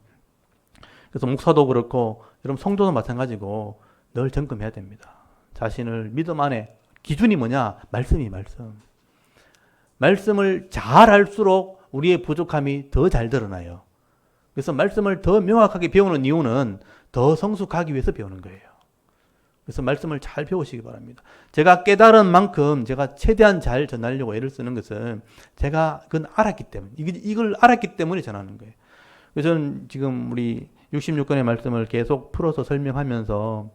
그래서 목사도 그렇고 여러분 성도도 마찬가지고 늘 점검해야 됩니다. 자신을 믿음 안에 기준이 뭐냐? 말씀이 말씀. 말씀을 잘 알수록 우리의 부족함이 더 잘 드러나요. 그래서 말씀을 더 명확하게 배우는 이유는 더 성숙하기 위해서 배우는 거예요. 그래서 말씀을 잘 배우시기 바랍니다. 제가 깨달은 만큼 제가 최대한 잘 전하려고 애를 쓰는 것은 제가 그건 알았기 때문에 이걸 알았기 때문에 전하는 거예요. 그래서 저는 지금 우리 66권의 말씀을 계속 풀어서 설명하면서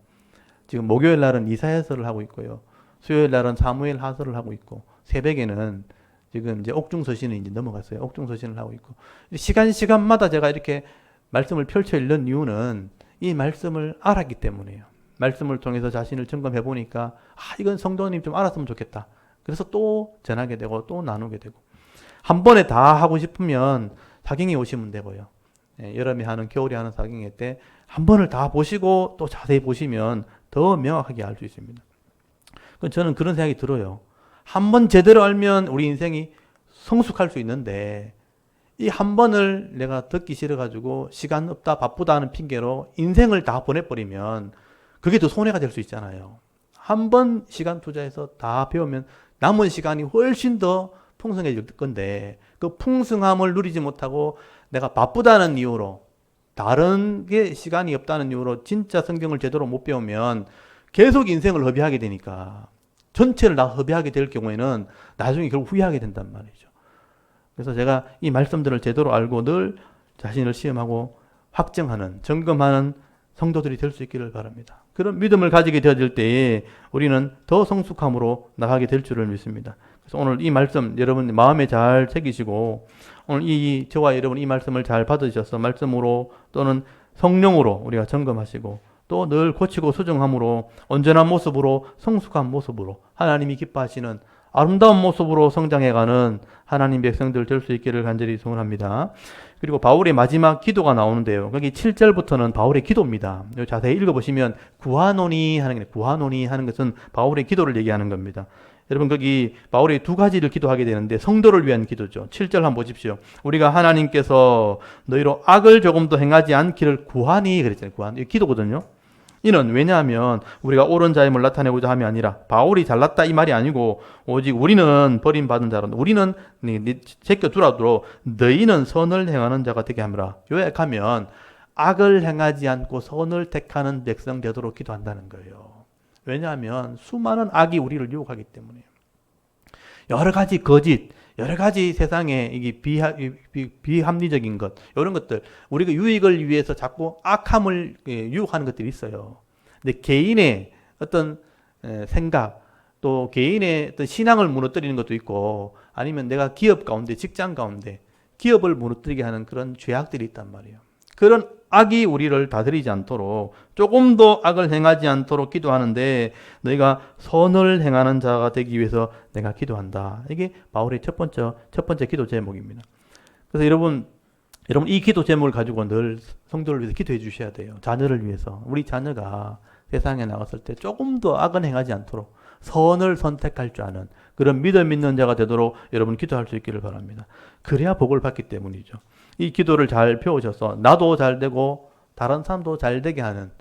지금 목요일 날은 이사야서를 하고 있고요. 수요일 날은 사무엘 하서를 하고 있고 새벽에는 지금 이제 옥중서신을 이제 넘어갔어요. 옥중서신을 하고 있고 시간마다 제가 이렇게 말씀을 펼쳐 읽는 이유는 이 말씀을 알았기 때문이에요. 말씀을 통해서 자신을 점검해 보니까 이건 성도님 좀 알았으면 좋겠다. 그래서 또 전하게 되고 또 나누게 되고 한 번에 다 하고 싶으면 사경에 오시면 되고요. 여름에 하는 겨울에 하는 사경회 때 한 번을 다 보시고 또 자세히 보시면 더 명확하게 알 수 있습니다. 저는 그런 생각이 들어요. 한 번 제대로 알면 우리 인생이 성숙할 수 있는데 이 한 번을 내가 듣기 싫어가지고 시간 없다 바쁘다 하는 핑계로 인생을 다 보내버리면 그게 더 손해가 될 수 있잖아요. 한 번 시간 투자해서 다 배우면 남은 시간이 훨씬 더 풍성해질 건데 그 풍성함을 누리지 못하고 내가 바쁘다는 이유로 다른 게 시간이 없다는 이유로 진짜 성경을 제대로 못 배우면 계속 인생을 허비하게 되니까 전체를 다 허비하게 될 경우에는 나중에 결국 후회하게 된단 말이죠. 그래서 제가 이 말씀들을 제대로 알고 늘 자신을 시험하고 확정하는, 점검하는 성도들이 될 수 있기를 바랍니다. 그런 믿음을 가지게 되어질 때에 우리는 더 성숙함으로 나가게 될 줄을 믿습니다. 그래서 오늘 이 말씀 여러분 마음에 잘 새기시고 오늘 저와 여러분 이 말씀을 잘 받으셔서 말씀으로 또는 성령으로 우리가 점검하시고 또 늘 고치고 수정함으로 온전한 모습으로 성숙한 모습으로 하나님이 기뻐하시는 아름다운 모습으로 성장해가는 하나님 백성들 될 수 있기를 간절히 소원합니다. 그리고 바울의 마지막 기도가 나오는데요. 거기 7절부터는 바울의 기도입니다. 자세히 읽어보시면 구하노니 하는 것은 바울의 기도를 얘기하는 겁니다. 여러분 거기 바울이 두 가지를 기도하게 되는데 성도를 위한 기도죠. 7절 한번 보십시오. 우리가 하나님께서 너희로 악을 조금도 행하지 않기를 구하니 그랬잖아요. 구하니. 이 기도거든요. 이는 왜냐하면 우리가 옳은 자임을 나타내고자 함이 아니라 바울이 잘났다 이 말이 아니고 오직 우리는 버림받은 자로 우리는 제껴두라도 너희는 선을 행하는 자가 되게 함이라. 요약하면 악을 행하지 않고 선을 택하는 백성 되도록 기도한다는 거예요. 왜냐하면 수많은 악이 우리를 유혹하기 때문에 여러 가지 거짓, 여러 가지 세상에 이게 비합리적인 것, 이런 것들, 우리가 유익을 위해서 자꾸 악함을 유혹하는 것들이 있어요. 근데 개인의 어떤 생각, 또 개인의 어떤 신앙을 무너뜨리는 것도 있고, 아니면 내가 기업 가운데, 직장 가운데, 기업을 무너뜨리게 하는 그런 죄악들이 있단 말이에요. 그런 악이 우리를 다스리지 않도록 조금도 악을 행하지 않도록 기도하는데 너희가 선을 행하는 자가 되기 위해서 내가 기도한다. 이게 바울의 첫 번째 기도 제목입니다. 그래서 여러분 이 기도 제목을 가지고 늘 성도를 위해서 기도해 주셔야 돼요. 자녀를 위해서. 우리 자녀가 세상에 나갔을 때 조금도 악은 행하지 않도록 선을 선택할 줄 아는 그런 믿음 있는 자가 되도록 여러분 기도할 수 있기를 바랍니다. 그래야 복을 받기 때문이죠. 이 기도를 잘 배우셔서 나도 잘 되고 다른 사람도 잘 되게 하는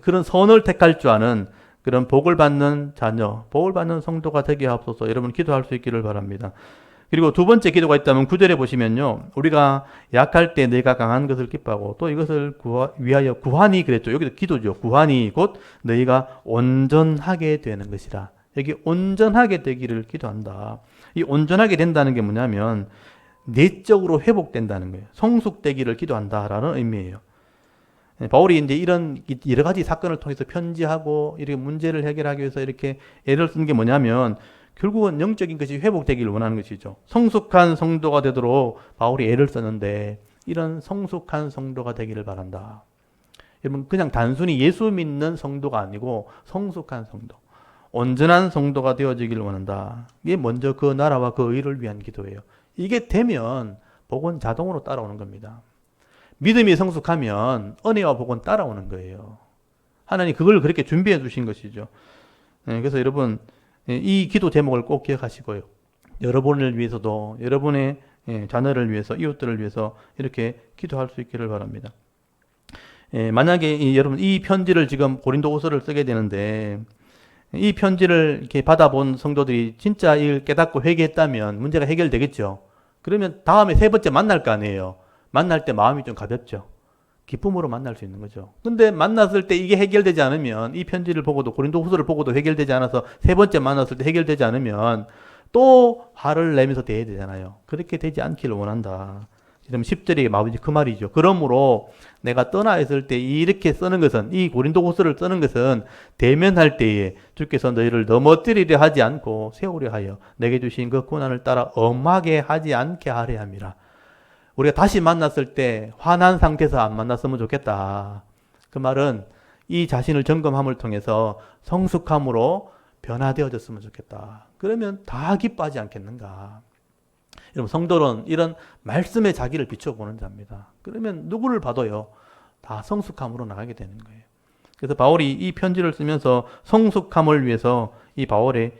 그런 선을 택할 줄 아는 그런 복을 받는 자녀, 복을 받는 성도가 되게 하옵소서. 여러분 기도할 수 있기를 바랍니다. 그리고 두 번째 기도가 있다면 9절에 보시면요. 우리가 약할 때 내가 강한 것을 기뻐하고 또 이것을 위하여 구하니 그랬죠. 여기도 기도죠. 구하니 곧 너희가 온전하게 되는 것이라. 여기 온전하게 되기를 기도한다. 이 온전하게 된다는 게 뭐냐면 내적으로 회복된다는 거예요. 성숙되기를 기도한다라는 의미예요. 바울이 이제 이런 여러 가지 사건을 통해서 편지하고 이렇게 문제를 해결하기 위해서 이렇게 애를 쓴 게 뭐냐면 결국은 영적인 것이 회복되기를 원하는 것이죠. 성숙한 성도가 되도록 바울이 애를 썼는데 이런 성숙한 성도가 되기를 바란다. 여러분 그냥 단순히 예수 믿는 성도가 아니고 성숙한 성도, 온전한 성도가 되어지기를 원한다. 이게 먼저 그 나라와 그 의를 위한 기도예요. 이게 되면 복은 자동으로 따라오는 겁니다. 믿음이 성숙하면 은혜와 복은 따라오는 거예요. 하나님 그걸 그렇게 준비해 주신 것이죠. 그래서 여러분 이 기도 제목을 꼭 기억하시고요. 여러분을 위해서도 여러분의 자녀를 위해서 이웃들을 위해서 이렇게 기도할 수 있기를 바랍니다. 만약에 여러분 이 편지를 지금 고린도후서를 쓰게 되는데 이 편지를 이렇게 받아본 성도들이 진짜 이걸 깨닫고 회개했다면 문제가 해결되겠죠. 그러면 다음에 세 번째 만날 거 아니에요. 만날 때 마음이 좀 가볍죠. 기쁨으로 만날 수 있는 거죠. 근데 만났을 때 이게 해결되지 않으면 이 편지를 보고도 고린도후서를 보고도 해결되지 않아서 세 번째 만났을 때 해결되지 않으면 또 화를 내면서 대해야 되잖아요. 그렇게 되지 않기를 원한다. 그럼 10절이 마부지 그 말이죠. 그러므로 내가 떠나 있을 때 이렇게 쓰는 것은 이 고린도후서를 쓰는 것은 대면할 때에 주께서 너희를 넘어뜨리려 하지 않고 세우려 하여 내게 주신 그 고난을 따라 엄하게 하지 않게 하려 함이라. 우리가 다시 만났을 때 화난 상태에서 안 만났으면 좋겠다. 그 말은 이 자신을 점검함을 통해서 성숙함으로 변화되어졌으면 좋겠다. 그러면 다 기뻐하지 않겠는가. 여러분 성도는 이런 말씀에 자기를 비춰보는 자입니다. 그러면 누구를 봐도요 다 성숙함으로 나가게 되는 거예요. 그래서 바울이 이 편지를 쓰면서 성숙함을 위해서 이 바울이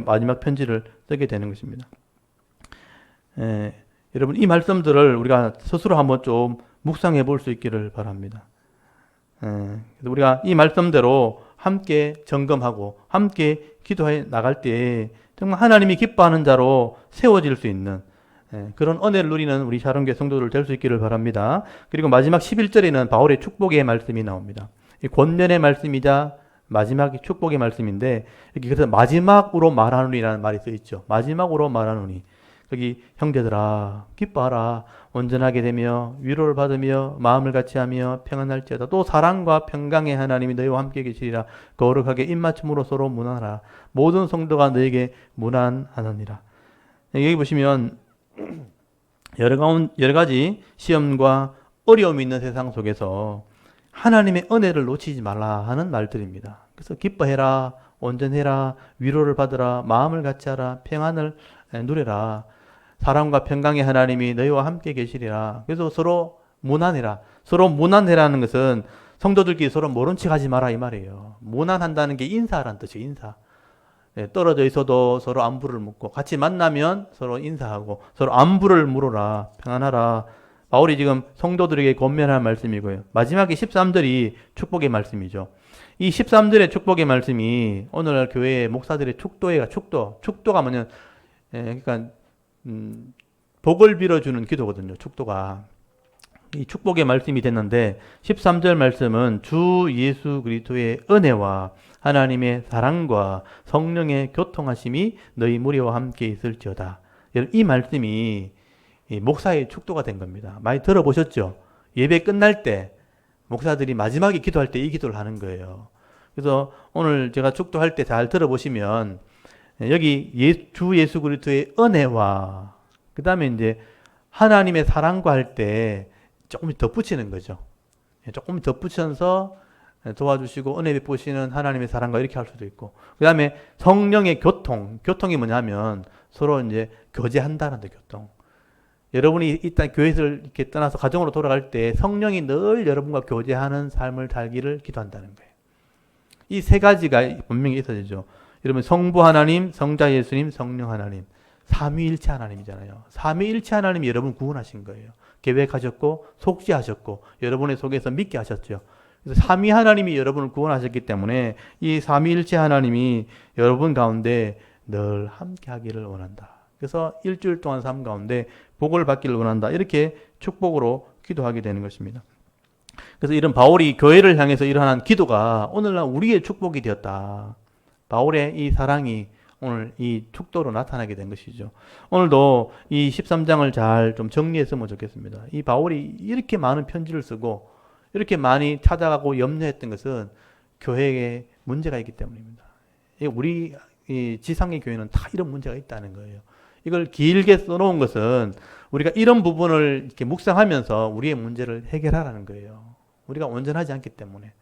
마지막 편지를 쓰게 되는 것입니다. 여러분 이 말씀들을 우리가 스스로 한번 좀 묵상해 볼 수 있기를 바랍니다. 그래서 우리가 이 말씀대로 함께 점검하고 함께 기도해 나갈 때 정말 하나님이 기뻐하는 자로 세워질 수 있는 그런 은혜를 누리는 우리 샤론교회 성도들 될 수 있기를 바랍니다. 그리고 마지막 11절에는 바울의 축복의 말씀이 나옵니다. 권면의 말씀이자 마지막 축복의 말씀인데 여기 그래서 마지막으로 말하노니라는 말이 써 있죠. 마지막으로 말하노니. 여기 형제들아 기뻐하라. 온전하게 되며 위로를 받으며 마음을 같이하며 평안할지어다. 또 사랑과 평강의 하나님이 너희와 함께 계시리라. 거룩하게 입맞춤으로 서로 문안하라. 모든 성도가 너에게 문안하느니라. 여기 보시면 여러 가지 시험과 어려움이 있는 세상 속에서 하나님의 은혜를 놓치지 말라 하는 말들입니다. 그래서 기뻐해라, 온전해라, 위로를 받으라, 마음을 같이하라, 평안을 누려라. 사랑과 평강의 하나님이 너희와 함께 계시리라. 그래서 서로 무난해라. 서로 무난해라는 것은 성도들끼리 서로 모른 척 하지 마라 이 말이에요. 무난한다는 게 인사라는 뜻이에요. 인사. 떨어져 있어도 서로 안부를 묻고 같이 만나면 서로 인사하고 서로 안부를 물어라. 평안하라. 바울이 지금 성도들에게 권면할 말씀이고요. 마지막에 13절이 축복의 말씀이죠. 이 13절의 축복의 말씀이 오늘날 교회 목사들의 축도가 뭐냐면, 그러니까, 복을 빌어주는 기도거든요. 축도가. 이 축복의 말씀이 됐는데 13절 말씀은 주 예수 그리스도의 은혜와 하나님의 사랑과 성령의 교통하심이 너희 무리와 함께 있을지어다. 이 말씀이 목사의 축도가 된 겁니다. 많이 들어보셨죠? 예배 끝날 때 목사들이 마지막에 기도할 때 이 기도를 하는 거예요. 그래서 오늘 제가 축도할 때 잘 들어보시면 여기 주 예수 그리스도의 은혜와 그 다음에 이제 하나님의 사랑과 할 때 조금 덧붙이는 거죠. 조금 덧붙여서 도와주시고 은혜 베푸시는 하나님의 사랑과 이렇게 할 수도 있고, 그 다음에 성령의 교통이 뭐냐면 서로 이제 교제한다는 데 교통. 여러분이 일단 교회를 이렇게 떠나서 가정으로 돌아갈 때 성령이 늘 여러분과 교제하는 삶을 살기를 기도한다는 거예요. 이 세 가지가 분명히 있어야죠. 여러분 성부 하나님, 성자 예수님, 성령 하나님, 삼위일체 하나님이잖아요. 삼위일체 하나님이 여러분 구원하신 거예요. 계획하셨고 속죄하셨고 여러분의 속에서 믿게 하셨죠. 그래서 삼위 하나님이 여러분을 구원하셨기 때문에 이 삼위일체 하나님이 여러분 가운데 늘 함께 하기를 원한다. 그래서 일주일 동안 삶 가운데 복을 받기를 원한다. 이렇게 축복으로 기도하게 되는 것입니다. 그래서 이런 바울이 교회를 향해서 일어난 기도가 오늘날 우리의 축복이 되었다. 바울의 이 사랑이 오늘 이 축도로 나타나게 된 것이죠. 오늘도 이 13장을 잘 좀 정리했으면 좋겠습니다. 이 바울이 이렇게 많은 편지를 쓰고 이렇게 많이 찾아가고 염려했던 것은 교회에 문제가 있기 때문입니다. 우리 이 지상의 교회는 다 이런 문제가 있다는 거예요. 이걸 길게 써놓은 것은 우리가 이런 부분을 이렇게 묵상하면서 우리의 문제를 해결하라는 거예요. 우리가 온전하지 않기 때문에.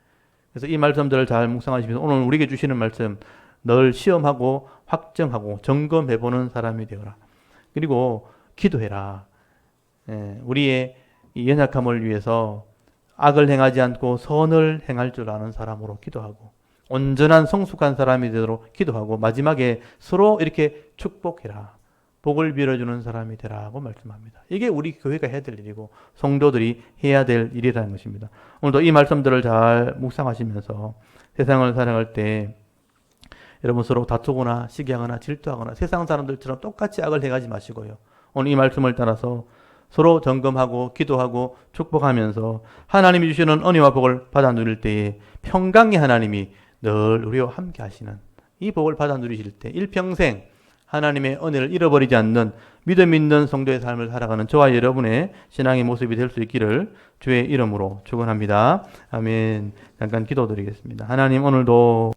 그래서 이 말씀들을 잘 묵상하시면서 오늘 우리에게 주시는 말씀, 늘 시험하고 확정하고 점검해보는 사람이 되어라. 그리고 기도해라. 우리의 이 연약함을 위해서 악을 행하지 않고 선을 행할 줄 아는 사람으로 기도하고 온전한 성숙한 사람이 되도록 기도하고 마지막에 서로 이렇게 축복해라. 복을 빌어주는 사람이 되라고 말씀합니다. 이게 우리 교회가 해야 될 일이고 성도들이 해야 될 일이라는 것입니다. 오늘도 이 말씀들을 잘 묵상하시면서 세상을 살아갈 때 여러분 서로 다투거나 시기하거나 질투하거나 세상 사람들처럼 똑같이 악을 행하지 마시고요. 오늘 이 말씀을 따라서 서로 점검하고 기도하고 축복하면서 하나님이 주시는 은혜와 복을 받아 누릴 때에 평강의 하나님이 늘 우리와 함께 하시는 이 복을 받아 누리실 때 일평생 하나님의 은혜를 잃어버리지 않는 믿음 있는 성도의 삶을 살아가는 저와 여러분의 신앙의 모습이 될 수 있기를 주의 이름으로 축원합니다. 아멘. 잠깐 기도드리겠습니다. 하나님 오늘도